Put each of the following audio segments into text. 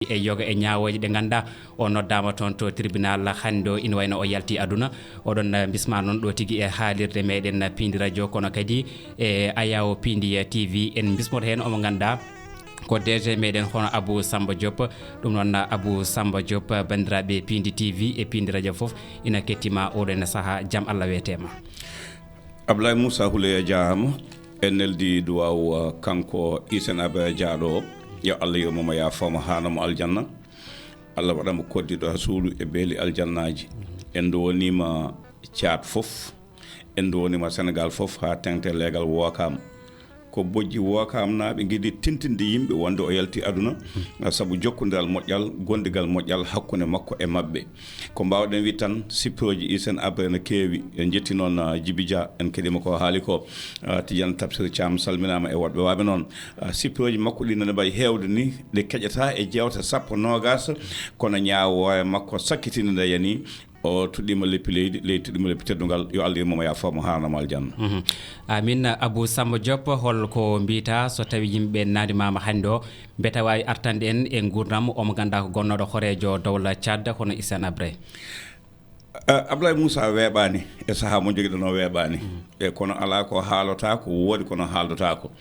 e yoga e ñaawoje ɗe ganda o noddama toon to tribunal hande o ina wayno o yalti aduna oɗon bisma noon ɗo tigui e haalirde meɗen Piindi radio kono kadi e ayaw Piindi TV en bismoto hen omo ganda ko DG meɗen hono Abou Samba Diop ɗum noon Abou Samba Diop bandiraɓe Piindi TV e Piindi radio foof ina kettima oɗon saaha jaam Allah wetema. Abdoulaye Moussa Houleye jaama en neldi duwaw kanko Hissene Habre jaaɗo yo Allah yomoma yafoma hanamo aljanna Allah waɗamo koddiɗo ha suudu e beeli aljannaji en wonima caat fof en wonima Sénégal fof ha tengte legal wokam ko bojji wokam naaɓe guiɗi tintinde yimɓe wonde o yalti aduna saabu jokkodiral moƴƴal gondigal moƴƴal hakkude makko e mabɓe ko mbawɗen wi tan sippiroji Hissene Habre ne keewi en jetti noon Djiby Dia en keɗima ko haali ko Tidiane Tafsir Thiam salminama e woɗɓe waɓe noon sippiroji makko ɗi nane mbayi hewde ni ɗe keƴata e jewte sappo nogas kono ñawoore makko sakkitinde nde yani o tuɗɗima leppi leydi tuɗɗima leppi teddugal yo Allah yomoma yafamo hanamo aljanna amin. Abou Samba Diop holko mbita so tawi yimɓe nadimama hande o mbeta wawi artande en e Ngurndam omo ganda ko gonnoɗo horejo dowla Tchad hono Hissene Habre. Abdoulaye Moussa weeɓani e saaha mo joguiɗo no weeɓani e kono ala ko haalota ko woodi kono haaldota ko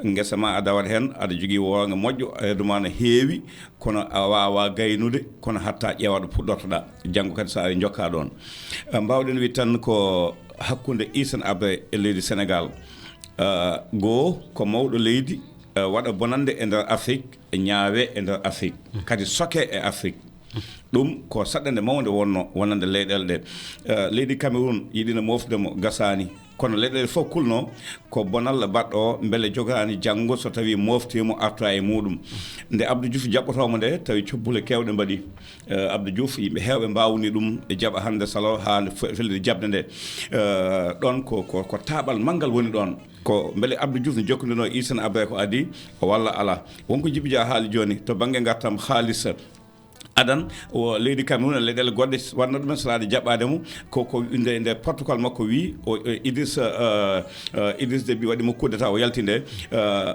guesa ma a dawat hen aɗa jogui wonga moƴƴo reeduma no heewi kono a wawa gaynude kono hatta ƴeewaɗo puɗɗortoɗa janggo kadi sa ari jokka ɗon mbawɗen wi tan ko hakkude Hissene Habre e leydi Sénégal goo ko mawɗo leydi waɗa bonande e nder Afrique e ñaawe e nder Afrique kadi soke e Afrique ɗum ko saɗɗande mawde wonno wonande leyɗele ɗe leydi Cameroun yiɗino mofdemo gasani kono leyɗele fof kulno ko bonalla baɗɗo beele jogani janggo so tawi moftimo arta e muɗum nde Abdou Diouf jaɓɓotomo nde tawi cobbule kewɗe mbaɗi Abdou Diouf yimɓe hewɓe mbawni ɗum e jaɓa hande salo ha fellide jabde nde ɗon ko taɓal manggal woni ɗon ko beele Abdou Diouf ne jokkidino Hissene Habre ko adi o walla ala wonko Djiby Dia haali joni to banggue gartam haalisa adan o leydi Cameroun leyɗele goɗɗe wanno ɗumen salade jaɓɓademo ko nde protocole makko wi o Idriss Déby waɗimo coup d'état o yalti nde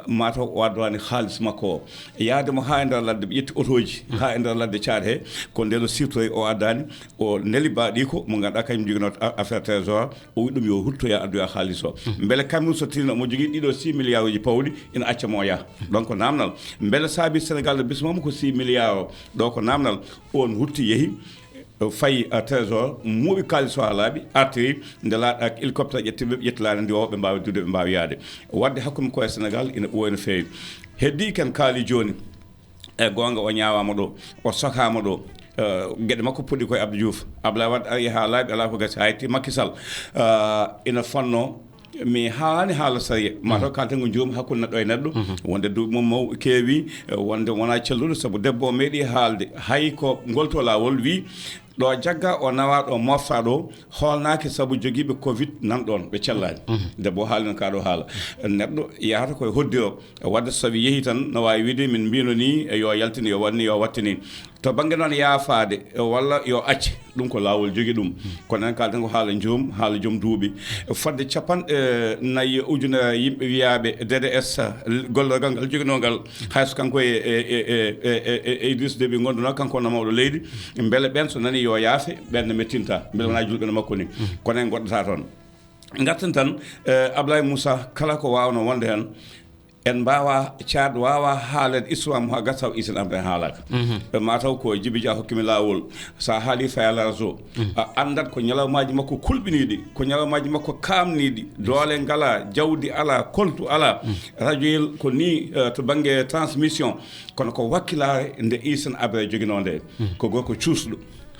mataw o waddani halis makko o yaademo ha e nder ladde ɓe ƴetti otoji ha e nder ladde Tchad he ko nden o siftoyi o addani o neli baɗi ko mo ganduɗa kañum joguino affaire trésor o wi ɗum yo huttoya addoya halis o beele Cameroun so tirino omo jogui ɗiɗo 6 milliards uji pawɗi ina acca mo ya donc namdal beele saabi Sénégal no bismama ko 6 milliards o ɗo ko namdal on hutti yeehi fayi trésor muuɓi kalis o ha laaɓi artiri nde laaɗa hélicoptère ƴettiɓe ƴettilade ndi o ɓe mbawi dude ɓe mbawi yaade wadde hakkude ko e Sénégal ina ɓooyi no feewi heddi ken kaali joni e gonga o ñawama ɗo o sokama ɗo gueɗe makko puɗɗi koye Abdou Diouf Abdoulaye Wade ari ha laaɓi ala ko gasi hayti Macky Sall ina fonno mi haani haala sariya mataw kalten ko joomum hakkude neɗɗo e neɗɗo wonde duuɓi mum maw keewi wonde wona celluɗo saabu debbo o meeɗi haalde hay ko ngolto lawol wi ɗo jagga o nawa ɗo mofta ɗo holnaki saabu joguiɓe Covid nanɗon ɓe cellani debbo haalino ka ɗo haala neɗɗo yahata koye hoddi o wadde so tawi yeehi tan no wawi wiide min mbino ni yo yaltini yo wanni yo wattini to banggue noon yaafade walla yo acce ɗum ko lawol jogui ɗum kono en kalten ko haala joom duuɓi fodde capanɗe ujunere yimɓe wiyaɓe DDS gollorgal ngal joguinogal hayso kanko e Idriss Déby gonduno kanko no mawɗo leydi beele ɓen so nani yo yaafe ɓenne mettinta beele wona julɓe no makko ni kono en goɗɗata toon garten tan Abdoulaye Moussa kala ko wawno wonde hen en mbawa Tchad wawa haalede histoire mo ha gasa taw Hissene Habre haalaka mataw ko Djiby Dia hokkimi lawol sa haali fayalaso a andat ko ñalawmaji makko kulɓiniɗi ko ñalawmaji makko kamniɗi doole ngala jawdi ala koltu ala radio ko ni to banggue transmission kono ko wakkilare nde Hissene Habre joguino nde ko gorko cuusɗo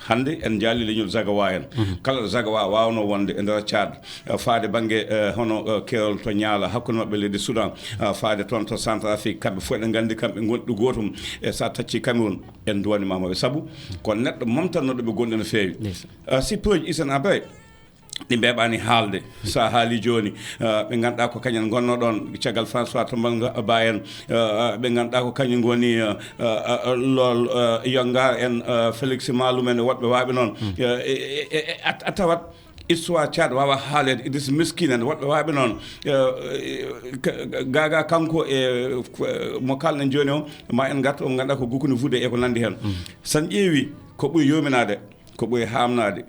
hande en jaali leñol Zagawa en kala Zagawa wawno wonde e nder Tchad faade banggue hono Kerol to ñaala hakkude mabɓe leydi Soudan faade toon to Centrafrique kamɓe fof eɗen gandi kamɓe gonɗi gotum e sa tacci Cameroun en duwanimamaɓe saabu ko neɗɗo momtannoɗo ɓe gonɗi no feewi sippiroji Hissene Habre ɗi mbeɓani haalde sa haali joni ɓe ganduɗa ko kañen gonno ɗon caggal François Tombal Ba en ɓe ganduɗa ko kañum goni lol Yongar en Félix Malum en woɗɓe waɓe noon a tawat histoire caat wawa haalede Idriss miskine en woɓɓe waɓe noon gaga kanko e mo kalɗen joni o ma en garta o ganduɗa ko gukuni wuude e ko nandi hen san ƴeewi ko ɓuuri yominade ko ɓuuri hamnade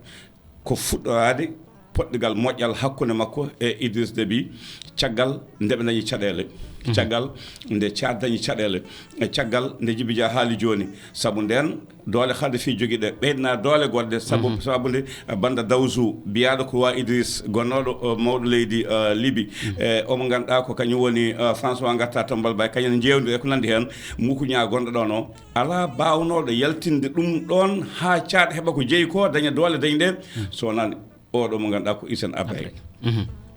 ko fuɗɗorade poɗɗigal moƴƴal hakkude makko e Idriss Déby caggal nde ɓe dañi caɗele caggal nde caat dañi caɗele caggal nde Djiby Dia haali joni saabu nden doole halde fi joguiɗe ɓeydana doole goɗɗe sabude banda Dawsou biyaɗo ko wa Idriss gonnoɗo mawɗo leydi Liby omo ganduɗa ko kañum woni François Gatta Tombal Bay kañum jewdi e ko nandi hen mukuña gonɗo ɗon o ala bawnoɗo yaltinde ɗum ɗon ha caat heeɓa ko jeeyi ko daña doole dañi ɗe so wonani oɗo mo ganduɗa ko Hissene Habre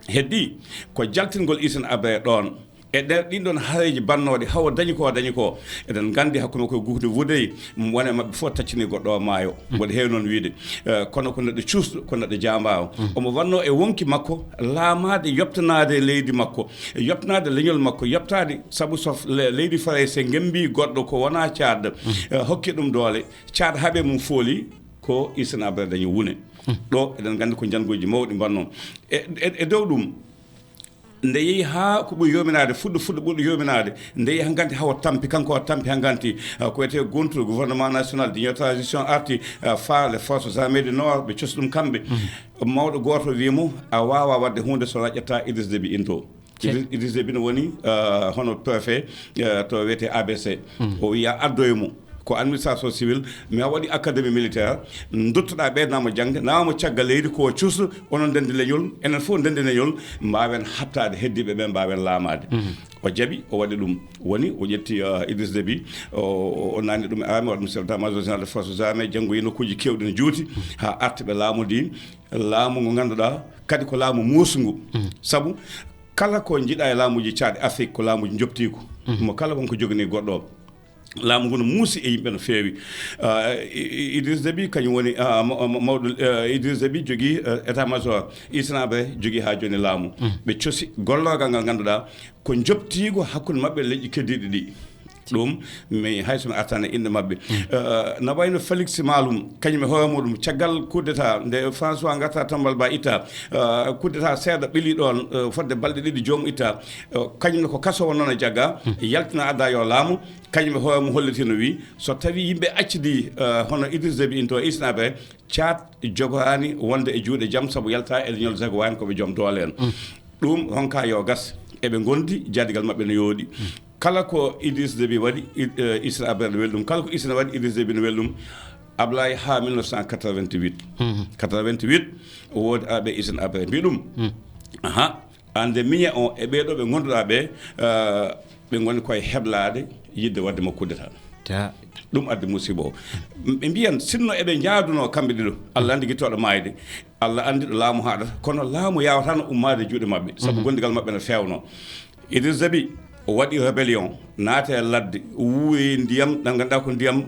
heddi ko jaltingol Hissene Habre ɗon e ɗin ɗon haareji bannoɗe hawo dañi ko eɗen gandi hakkude koye gukde wuudeyi wone mabɓe fof taccini goɗɗo o maayo mboɗo heewi noon wiide kono ko neɗɗo cuusɗo ko neɗɗo jambawo omo wanno e wonki makko laamade yoptanade leydi makko yoptanade leñol makko yoptade saabu so leydi Faray gembi goɗɗo ko wona caat hokki ɗum doole caat haaɓe mum fooli ko Hissene Habre dañi wune ɗo eɗen gandi ko jangoji mawɗi mbannon e dow ɗum nde yeehi ha ko ɓuuri yominade fuɗɗo ɓuurɗo yominade nde yeehi hanganti hawa tampi kanko o tampi hanganti ko wiyete gontuɗo gouvernement national d'union transition arti fa les forces armées du nord ɓe cosi ɗum kamɓe mawɗo goto wimo a wawa wadde hunde so ƴetta Idriss Déby into Idriss Déby no woni hono préfet to wiyete ABC o wiya addoyemo ko administration civile mi a waɗi académie militaire duttoɗa ɓeydnamo jangde nawamo caggal leydi ko cuusɗo onon ndendi leñol enen fof ndendi leñol mbawen habtade heddiɓe ɓe mbawen laamade o jaaɓi o waɗi ɗum woni o ƴetti Idriss Déby o nanni ɗum e armé waɗa ɗum chef d'état major général des forces armées janggoyi nokkuji kewɗi ne juuti ha arti ɓe laamudi laamu ngo ganduɗa kadi ko laamu muusugu saabu kala ko jiiɗa e laamuji caɗe Afrique ko laamuji joptiko mo kala wonko jogani goɗɗo o laamu ngu no muusi e yimɓe no feewi Idriss Déby kañum woni mawɗo Idriss Déby jogui état major Hissene Habre jogui ha joni laamu ɓe cosi gollogal ngal ganduɗa ko joptigo hakkude mabɓe leƴƴi keddiɗi ɗi ɗum mi haysomi artane inde mabɓe no wayno Félix Malum kañum e hoore muɗum caggal coup d'état nde François Gatta Tambal Ba itta coup d'état seeɗa ɓili ɗon fodde balɗe ɗiɗi joomum itta kañumne ko kaso wonnoon e jagga yaltina adda yo laamu kañum e hoore mum hollitino wi so tawi yimɓe accidi hono Idriss Déby into Hissene Habre caat jogorani wonde e juuɗe jaam saabu yalta e leñol zago wani koɓe joom doole en ɗum honka yo gas eɓe gondi jadigal mabɓe no yooɗi kala ko Idriss Déby waɗi Hissene Habre no welɗum kala ko Hissene waɗi Idriss Déby no welɗum Abdoulaye ha 1988 88 o woodi aɓe Hissene Habre mbi ɗum ande miñe o e ɓeɗo ɓe gonduɗa ɓe ɓe goni koye heblade yidde wadde makko coup d'état ɗum addi musiba o ɓe mbiyan sinno eɓe jaaduno kamɓe ɗiɗo Allah andi guittoɗo mayde Allah andi ɗo laamu haɗata kono laamu yawatano ummade juuɗe mabɓe saabu gondigal mabɓe no fewno Idriss Déby o waɗi rébellion naate e ladde wuuri ndiyam ɗam ganduɗa ko ndiyam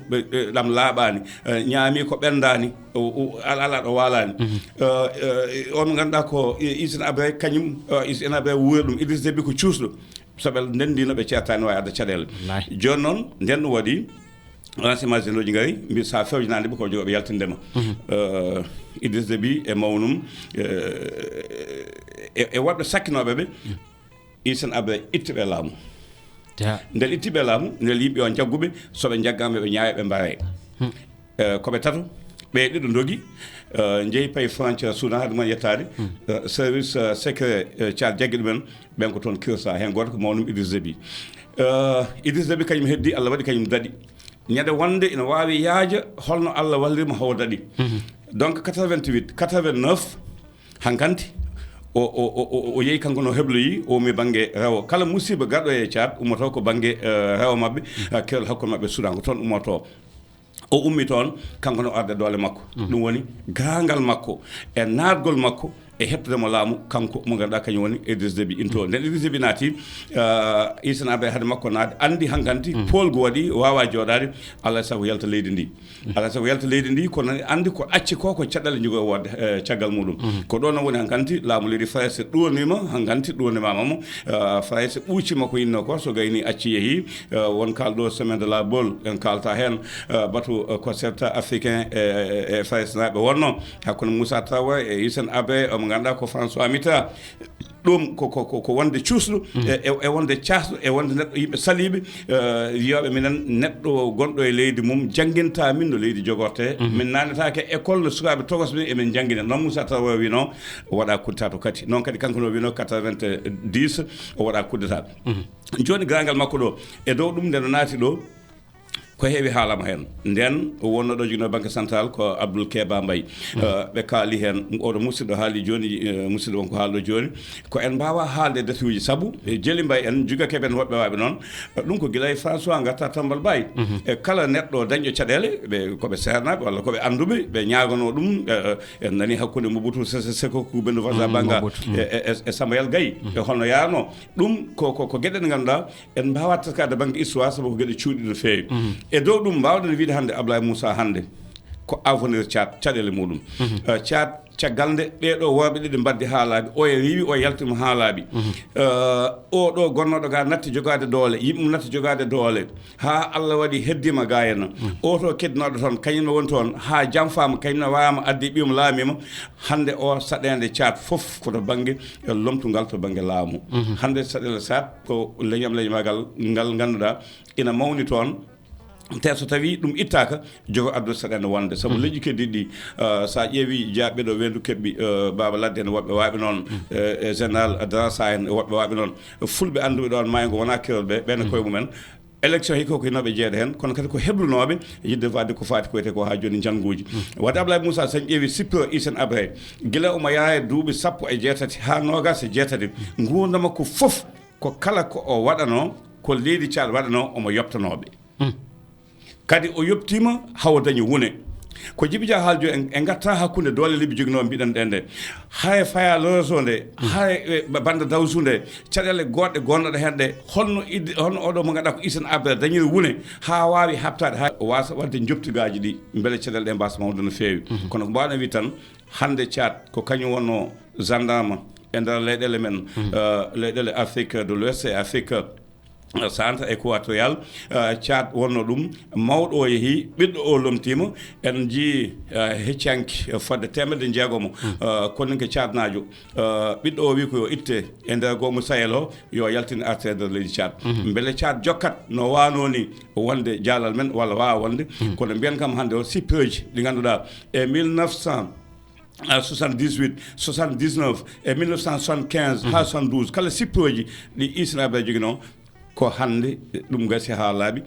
ɗam laaɓani ñaami ko ɓendani ala ɗo walani on ganduɗa ko Hissene Habre kañum Hissene Habre wuuri ɗum Idriss Déby ko cuusɗo soɓe ndendino ɓe ceertani wawi adda caɗele joni noon nden ɗum waɗi renseignement généraux ji gari mbi sa fewjinande ɓe ko jogoɓe yaltindema Idriss Déby e mawnum e woɓɓe sakkinoɓeɓe Hissene Habre ittiɓe laamu ndel ittiɓe laamu ndel yimɓe o jagguɓe soɓe jaggama ɓe ñaawe ɓe mbare koɓe tato ɓe ɗiɗo dogi jeeyi paye frontiére Soudan haade mumen yettade service secret Tchad jaggi ɗumen ɓen ko toon kirsa hen goto ko mawnum Idriss Déby Idriss Déby kañum heddi Allah waɗi kañum daɗi ñande wonde ina wawi yaaja holno Allah wallirimo hawo daɗi donc 88 89 hankanti o yeehi kanko no hebloyi o mi banggue rewo kala musiba garɗo e Tchad ummoto ko banggue rewo mabɓe kewɗo hakkude mabɓe Soudan ko toon ummoto o ummi toon kanko no arde doole makko ɗum woni grangal makko e natgol makko e hettudemo laamu kanko mo ganduɗa kañum woni Idriss Déby into nden Idriss Déby naati Hissene Habre hade makko naade andi hankanti polgo waɗi wawa joɗade alay saago yalta leydi ndi alay saago yalta leydi ndi kono andi ko acci ko caɗɗale jogo wodde caggal muɗum ko ɗon woni hankanti laamu leydi Frayse ɗuwanima hankanti ɗuwanimamamo Frayse ɓuucima ko yinno ko so gayni acci yeehi won kalɗo semaine de la Baule en kalta hen batu concept africain e Frayse naɓe wonno hakkude Moussa Traoré e Hissene Habre mo ganduɗa ko François Mitterrand ɗum ko wonde cuusɗo e wonde casɗo e wonde neɗɗo yimɓe saliɓe wiyoɓe minen neɗɗo gonɗo e leydi mum jangguinta min no leydi jogorte min nanetake école no sukaɓe togos ɓe emin jangguina noon Moussa Traoré wino o waɗa kuddata to kadi noon kadi kanko no wino 90 o waɗa kuddata joni grangal makko ɗo e dow ɗum nde no naati ɗo ko heewi haalama hen nden wonno ɗo jogino banque centrale ko Abdoul Keba Mbaye ɓe kaali hen oɗo musidɗo haali joni musidɗo wonko haalɗo joni ko en mbawa haalde datuji saabu Jeli Mbaye en juga keɓen woɓɓe waɓe noon ɗum ko guila e François gatta Tambal Baye e kala neɗɗo dañƴo caɗele ɓe koɓe sernaɓe walla koɓe anduɓe ɓe ñagono ɗum en nani hakkude Mobutu Seko Kuɓeno Vasa Banga e Samuel Gaye e holno yarno ɗum ko gueɗe ɗe ganduɗa en mbawa taskade banque histoire saabu ko gueɗe cuuɗi no fewi e dow ɗum mbawɗen wiide hannde Abdoulaye Moussa hannde ko avenir caɗele muɗum caggal nde ɓeɗo worɓe ɗiɗi mbaddi haalaɓe o e riwi o yaltima haalaɓe o ɗo gonnoɗo ga natti jogade doole yimɓe natti jogade doole ha Allah waɗi heddima ga henna o to keddinoɗo toon kañumne woni toon ha jam fama kañumne wawama addi ɓiyum laamima hande o saɗede caat foof koto banggue lomtugal to banggue laamu hande saɗele sat ko leñamagal ngal ganduɗa ina mawni toon te so tawi ɗum ittaka jogo addu saɗende wonde saabu leƴƴi keddiɗi sa ƴeewi jaɓɓe ɗo wendu keɓɓi baba ladde en woɓɓe waɓe noon e général Drassa en woɓɓe waɓe noon fulɓe anduɓe ɗon maayo ngo wona kerol ɓe ɓenne koye mumen élection hikko ko hinoɓe jeeɗa hen kono kadi ko heblunoɓe yidde wadde ko fati koyete ko ha joni jangguji wadde Abdoulaye Moussa sen ƴeewi sippiro Hissene Habre guila omo yaha e duuɓi 17 ha 27 gurdam makko foof ko kala ko o waɗano ko leydi Tchad waɗano omo yoptanoɓe kadi o yoptima hawo dañi wune ko Djiby Dia haaljo en gatta hakkude doole libbi jogino mbiɗen ɗen nde hay faya loroso nde hay banda dawsu nde caɗele goɗɗe gonnoɗe hen ɗe holno oɗo mo ganduɗa ko Hissene Habre dañiri wune ha wawi habtade ha wasa wadde joptigaji ɗi beele caɗele ɗe mbasa mawde no fewi kono ko mbawɗen wi tan hande Tchad ko kañum wonno gendarme e nder leyɗele men leyɗele Afrique de l'Ouest et Afrique centre équatorial Tchad wonno ɗum mawɗo o yeehi ɓiɗɗo o lomtima en jii heccanki fodde temedde jeegomo kono ko Tchad najo ɓiɗɗo o wi ko yo itte e nder gomo Sahel o yo yaltine artere nder leydi Tchad beele Tchad jokkat no wano ni wonde jaalal men walla wawa wonde kono mbiyen kam hande o sippeji ɗi ganduɗa e 1978, 79 et 1975 ha 72 kala sippoji ɗi Hissene Habre jogino ko hande ɗum gasi ha laaɓi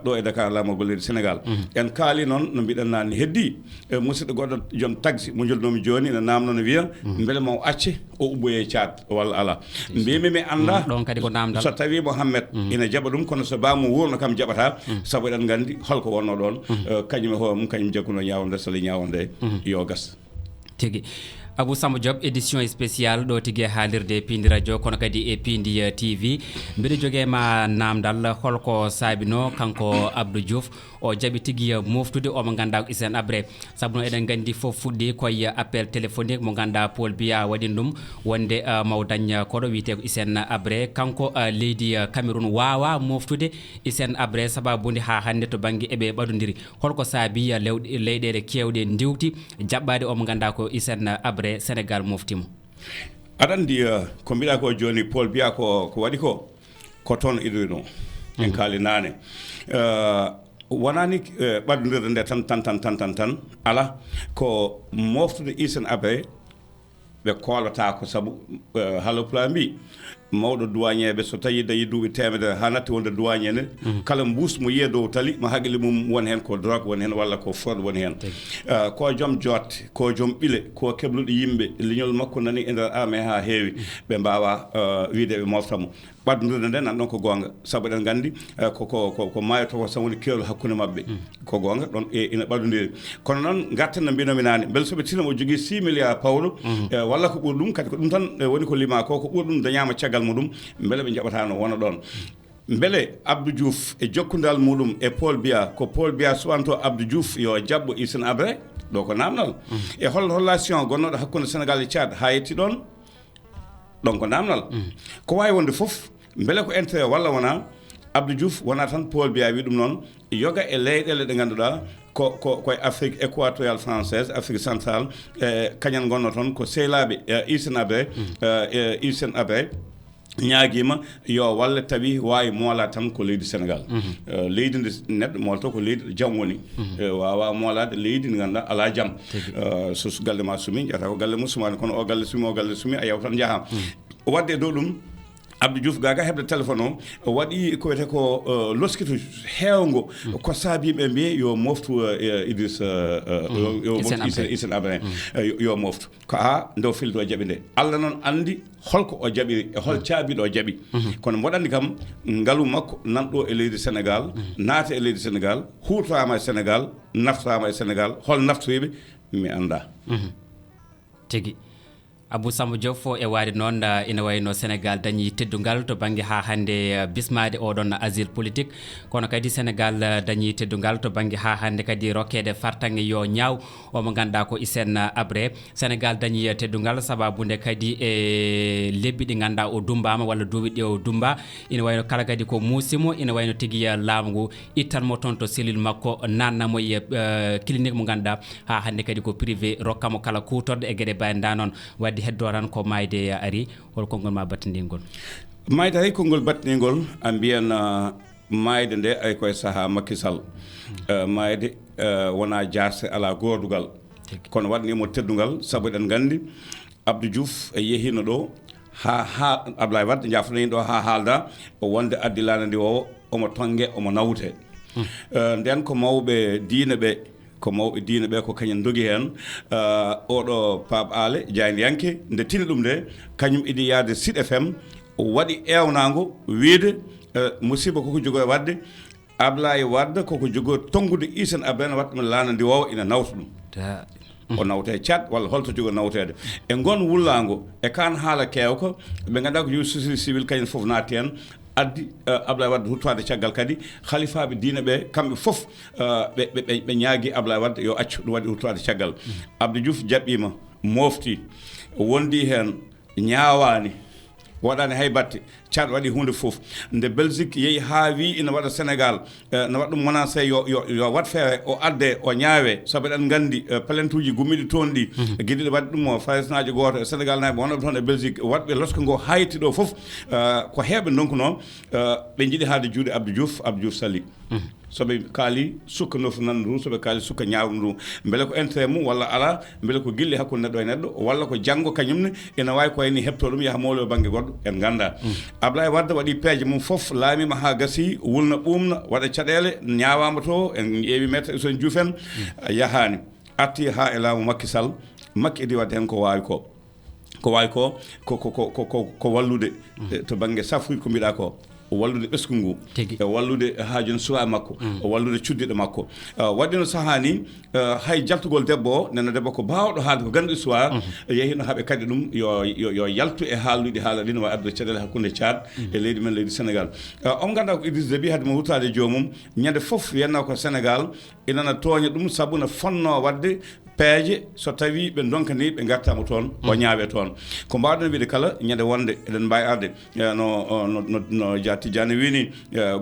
ɗo e Dakar laamo golleɗe Sénégal en kaali noon no mbiɗen nani heddi musidɗo goɗɗo joom taxi mo jolnomi joni ene namno no wiya beele mo acce o ubboye Tchad walla ala mbimi mi anda ɗon kadi ko namdal so tawi Mohamed ina jaɓa ɗum kono so bamo wurno kam jaɓata saabu eɗen gandi holko wonno ɗon kañum e hoore mum kañum jagguno ñawde sala ñawde yo gas tigi Abou Samba Diop édition spéciale ɗo tigui e haalirde Piindi radio kono kadi e Piindi TV mbiɗa joguema namdal holko saabino kanko Abdou Diouf o jaaɓi tigui moftude omo ganduɗa ko Hissene Habre saabu noon eɗen gandi foof fuɗɗi koye appel téléphonique mo ganduɗa Paul Biya waɗin ɗum wonde maw dañ koɗo wiyete ko Hissene Habre kanko leydi Cameroun wawa moftude Hissene Habre sababude ha hande to banggue eɓe ɓaɗodiri holko saabi leyɗele kewɗe diwti jaɓɓade omo ganduɗa ko Hissene Habre Sénégal moftimo aɗa andi ko mbiɗa ko joni Paul Biya ko waɗi ko toon iɗoyno en kaali nane wonani ɓaddodirde nde tan ala ko moftude Hissene Habre ɓe kolata ko saabu Haalpulaar mbi mawɗo douanier ɓe so tawi dañi duuɓi temedere ha natti wonde douanier ne kala mbus mo yiye dow tali mo haqqille mum woni hen ko drogue woni hen walla ko fraude woni hen ko joom jotte ko joom ɓile ko kebluɗo yimɓe leñol makko nani e nder armé ha heewi ɓe mbawa wiide ɓe moftamo ɓaddude nden nan ɗon ko gonga saabu eɗen gandi ko mayoto ko tan woni kewlo hakkude mabɓe ko gonga ɗon ina ɓaɗodiri kono noon garten no mbinomi nane beele soɓe tinno o jogui 6 milliards pawlo walla ko ɓuuri ɗum kadi ko ɗum tan woni ko lima ko ɓuuri ɗum dañama caggal muɗum beele ɓe jaɓatano wona ɗon beele Abdou Diouf e jokkudal muɗum e Paul Biya ko Paul Biya suwanto Abdou Diouf yo jabbo Hissene Habre ɗo ko namdal e hol relation gonnoɗo hakkude Sénégal e Tchad ha yetti ɗon ɗon ko namdal ko wawi wonde foof beele ko intérêt walla wona Abdou Diouf wona tan Paul Biya wi ɗum noon yoga e leyɗele ɗe ganduɗa koye Afrique équatoriale française Afrique centrale kañan gonno toon ko sehlaɓe Hissene Habre ñaaguima yo walla tawi wawi moola tan ko leydi Sénégal leydi nde neɗɗo molto ko leydi jaam woni wawa moolade leydi ndi ganduɗa ala jaam so galle ma sumi jeyata ko galle mum sumani kono o galle sumi a yaw tan jaaha wadde e dow ɗum Abdou Diouf gaga hebde téléphone o waɗi ko wiyete ko loskito hewngo ko saabiɓe mbiye yo moftu Idriss Hissene Habre yo moftu ko ndew filde o jaaɓi nde Allah noon andi holko o jaɓiri e hol caabiɗo o jaaɓi kono mboɗo kam ngalu makko nanɗo e leydi Sénégal naata e leydi Sénégal hutorama e Sénégal naftorama e Sénégal hol naftoriɓe mi anda tigi Abou Samba Diop fo e waade noon ina wayno Sénégal dañi teddungal to banggue ha hande bismade oɗon asile politique kono kadi Sénégal dañi teddungal to banggue ha hande kadi rokkede fartange yo ñaaw omo ganduɗa ko Hissene Habre Sénégal dañi teddungal sababude kadi e lebbi ɗi ganduɗa o dumbama walla duuɓi ɗi o dumba ina wayno kala kadi ko muusimo ina wayno tigui laamu ngu ittanmo toon to cellule makko nannamo e clinique mo ganduɗa ha hande kadi ko privé rokkamo kala kutorde e gueɗe bayda noon wadde heddo tan ko mayde ari hol konngol ma battindigol mayde hay konngol battindigol a mbiyan mayde nde ay koye saaha Macky Sall mayde wona jarse ala gordugal kono waɗnimo teddungal saabu eɗen gandi Abdou Diouf e yehino ɗo ha Abdoulaye Wade jafnoyin ɗo ha haalda o wonde addilana ndi o omo tongue omo nawte nden ko mawɓe diine ɓe ko mawɓe diine ɓe ko kañum dogi hen oɗo Pape Ale Diaydiyanke nde tini ɗum nde kañum idi yaade Sud FM waɗi ewnago wiide musiba koko jogo e wadde Abdoulaye Wade koko jogo tongude Hissene Habre ne watta ɗum laana ndi wawa ina nawta ɗum o nawte Tchad walla holto jogo nawtede e gon wullago e kan haala kewko ɓe ganduɗa ko société civil kañum foof naati hen addi Abdoulaye Wade huttade caggal kadi khalifaɓe diine ɓe kamɓe fof ɓe ñaagui Abdoulaye Wade yo accu ɗum waɗi huttade caggal Abdou Diouf jaɓɓima mofti wondi hen ñaawani waɗani hay batte Tchad waɗi hunde fof nde Belgique yeehi ha wi ina waɗa Sénégal ne waɗa ɗum menacé yo wat feere o adde o ñaawe saabu eɗen gandi plainte uji gummiɗi toon ɗi guiɗiɗe waɗi ɗum farisnaji goto Sénégal naɓe wonɓe toon e Belgique waɗɓe lorsque ngo hayti ɗo fof ko heeɓe donkuno ɓe jiiɗi haalde juuɗe Abdou Diouf sali soɓe kaali sukka nofu nan ndu soɓe kaali sukka ñaawu ndu beele ko intérêt mum walla ala beele ko gilli hakkude neɗɗo e neɗɗo walla ko janggo kañumne ina wawi ko wayni hepto ɗum yaha mawlo e banggue goɗɗo en ganda Abdoulaye Wade waɗi peeje mum fof laamima ha gasi wulna ɓumna waɗa caɗele ñawama to en ƴeewi maître Hissene Diouf en yahani arti ha e laamu Macky Sall Macky idi wadde hen ko wawi ko wallude to banggue safuji ko mbiɗa ko o wallude ɓesgu ngu e wallude haajun suwa makko o wallude cuddiɗo makko waɗino saaha ni hay jaltugol debbo o nena debbo ko bawɗo haalde ko ganduɗo suwa yehino haaɓe kadi ɗum yo yaltu e haalluɗi haala ɗi no wawi addude caɗele hakkude Tchad e leydi men leydi Sénégal on ganda ko Idriss Déby haade mo huttade jomum ñande foof wiyanno ko Sénégal inana tooña ɗum saabu no fonno wadde peeje so tawi ɓe donkani ɓe gartama toon o ñaawe toon ko mbawɗen wiide kala ñande wonde eɗen mbawi arde no Tidiane wini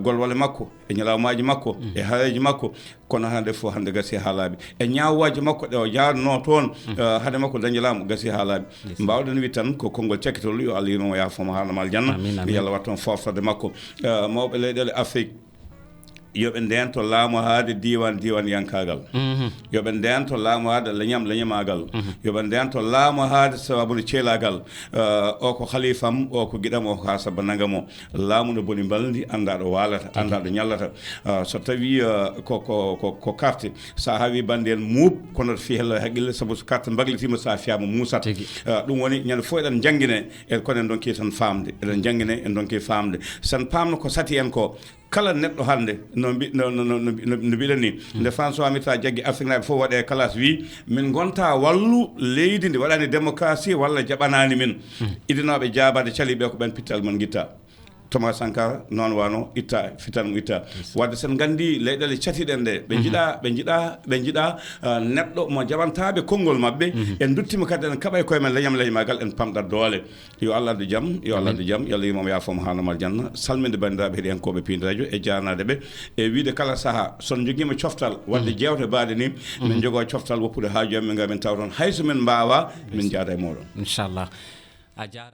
golwale makko e ñalawmaji makko e haareji makko kono hande fof hande gasi ha laaɓi e ñawaji makko ɗe o jarno toon hade makko dañalamu gasi ha laaɓi mbawɗen wi tan ko konngol cakkitol yo Allah yirmo yaafoma haalama aljanna yo Allah wat toon fortode makko mawɓe leyɗele Afrique yoɓe nden to laamu haade diwan yankagal yoɓe nden to laamu haade leñamagal yoɓe nden to laamu haade sababude ceelagal o ko khalifam o ko giɗam o ko ha sabba nagamo laamu no boni baldi anda ɗo walata anda ɗo ñallata so tawi ko carte sa hawi bande en muuɓ kono fi hello haqqille sabu so carte baglitima sa fiyama musata ɗum woni ñande fof eɗen jangguine e kono en donki tan famde eɗen jangguine en donki famde sen pamno ko sati en ko kala neɗɗo hannde no mbiɗen ni nde François Mitterrand jaggi Afrique naɓe fof waɗe classe wi min gonta wallu leydi ndi waɗani démocratie walla jaɓanani min idinoɓe jaabade caliɓe ko ɓen pittal man guitta Thomas Sankara non wano itta fitan mo itta wadde sen gandi leyɗele catiɗen ɗe ɓe jiɗa neɗɗo mo jaɓantaɓe konngol mabɓe en duttima kadi en kaɓay koye men leñamagal en pamɗat doole yo Allah addu jaam yo Allah addu jaam yo Allah yimamo yafomo hanamal janna salminde bandiraɓe heeɗiyankoɓe Piindi radio e jarnade ɓe e wiide kala saaha son joguima coftal wadde jewte baade ni min jogo coftal woppude haaju men ga men taw toon hayso men mbawa min jaada e moɗon inchallah a jarama